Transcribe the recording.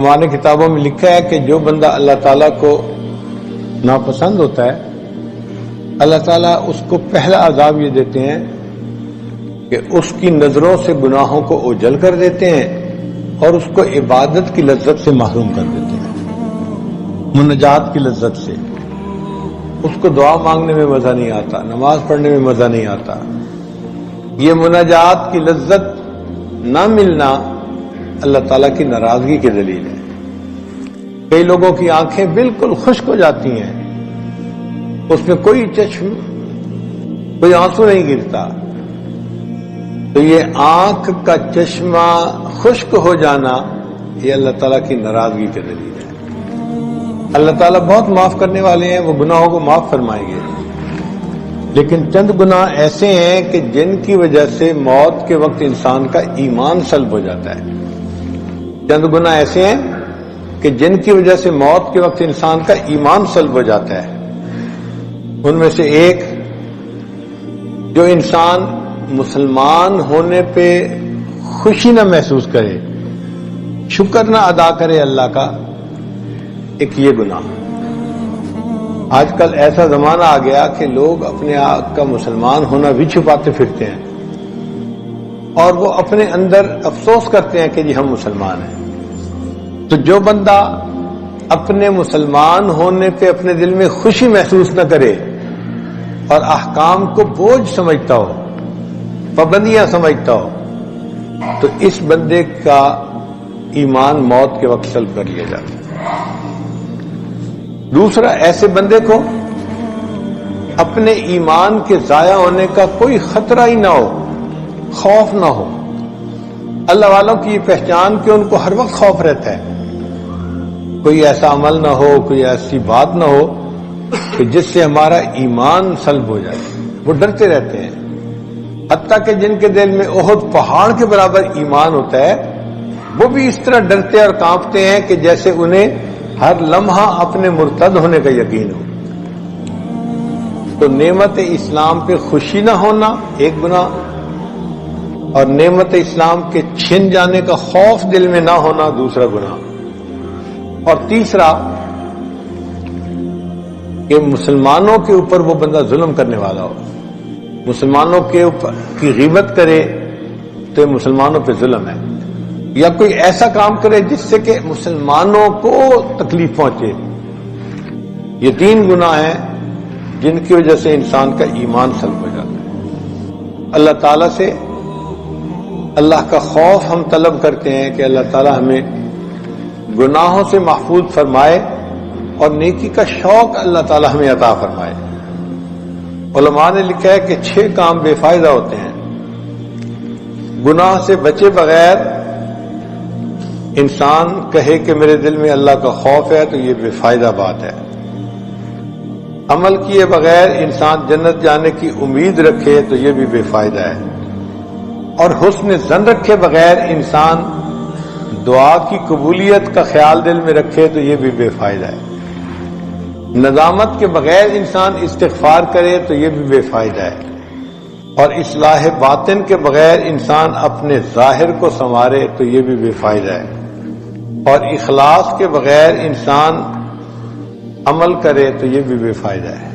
ہماری کتابوں میں لکھا ہے کہ جو بندہ اللہ تعالیٰ کو ناپسند ہوتا ہے اللہ تعالیٰ اس کو پہلا عذاب یہ دیتے ہیں کہ اس کی نظروں سے گناہوں کو اوجھل کر دیتے ہیں اور اس کو عبادت کی لذت سے محروم کر دیتے ہیں، مناجات کی لذت سے۔ اس کو دعا مانگنے میں مزہ نہیں آتا، نماز پڑھنے میں مزہ نہیں آتا۔ یہ مناجات کی لذت نہ ملنا اللہ تعالیٰ کی ناراضگی کی دلیل ہے۔ کئی لوگوں کی آنکھیں بالکل خشک ہو جاتی ہیں، اس میں کوئی آنسو نہیں گرتا، تو یہ آنکھ کا چشمہ خشک ہو جانا یہ اللہ تعالیٰ کی ناراضگی کی دلیل ہے۔ اللہ تعالیٰ بہت معاف کرنے والے ہیں، وہ گناہوں کو معاف فرمائیں گے، لیکن چند گناہ ایسے ہیں کہ جن کی وجہ سے موت کے وقت انسان کا ایمان سلب ہو جاتا ہے۔ چند گناہ ایسے ہیں کہ جن کی وجہ سے موت کے وقت انسان کا ایمان سلب ہو جاتا ہے۔ ان میں سے ایک، جو انسان مسلمان ہونے پہ خوشی نہ محسوس کرے، شکر نہ ادا کرے اللہ کا، ایک یہ گناہ۔ آج کل ایسا زمانہ آ گیا کہ لوگ اپنے آپ کا مسلمان ہونا بھی چھپاتے پھرتے ہیں اور وہ اپنے اندر افسوس کرتے ہیں کہ جی ہم مسلمان ہیں۔ تو جو بندہ اپنے مسلمان ہونے پہ اپنے دل میں خوشی محسوس نہ کرے اور احکام کو بوجھ سمجھتا ہو، پابندیاں سمجھتا ہو، تو اس بندے کا ایمان موت کے وقت سلب کر لیا جاتا ہے۔ دوسرا، ایسے بندے کو اپنے ایمان کے ضائع ہونے کا کوئی خطرہ ہی نہ ہو، خوف نہ ہو۔ اللہ والوں کی یہ پہچان کہ ان کو ہر وقت خوف رہتا ہے، کوئی ایسا عمل نہ ہو، کوئی ایسی بات نہ ہو کہ جس سے ہمارا ایمان سلب ہو جائے، وہ ڈرتے رہتے ہیں۔ حتیٰ کہ جن کے دل میں احد پہاڑ کے برابر ایمان ہوتا ہے، وہ بھی اس طرح ڈرتے اور کانپتے ہیں کہ جیسے انہیں ہر لمحہ اپنے مرتد ہونے کا یقین ہو۔ تو نعمت اسلام پہ خوشی نہ ہونا ایک گناہ، اور نعمت اسلام کے چھن جانے کا خوف دل میں نہ ہونا دوسرا گناہ۔ اور تیسرا کہ مسلمانوں کے اوپر وہ بندہ ظلم کرنے والا ہو، مسلمانوں کے اوپر کی غیبت کرے تو یہ مسلمانوں پہ ظلم ہے، یا کوئی ایسا کام کرے جس سے کہ مسلمانوں کو تکلیف پہنچے۔ یہ تین گناہ ہیں جن کی وجہ سے انسان کا ایمان سلب ہو جاتا ہے۔ اللہ تعالیٰ سے اللہ کا خوف ہم طلب کرتے ہیں کہ اللہ تعالیٰ ہمیں گناہوں سے محفوظ فرمائے اور نیکی کا شوق اللہ تعالیٰ ہمیں عطا فرمائے۔ علماء نے لکھا ہے کہ 6 کام بے فائدہ ہوتے ہیں۔ گناہ سے بچے بغیر انسان کہے کہ میرے دل میں اللہ کا خوف ہے تو یہ بے فائدہ بات ہے۔ عمل کیے بغیر انسان جنت جانے کی امید رکھے تو یہ بھی بے فائدہ ہے۔ اور حسن ظن رکھے بغیر انسان دعا کی قبولیت کا خیال دل میں رکھے تو یہ بھی بے فائدہ ہے۔ ندامت کے بغیر انسان استغفار کرے تو یہ بھی بے فائدہ ہے۔ اور اصلاح باطن کے بغیر انسان اپنے ظاہر کو سنوارے تو یہ بھی بے فائدہ ہے۔ اور اخلاص کے بغیر انسان عمل کرے تو یہ بھی بے فائدہ ہے۔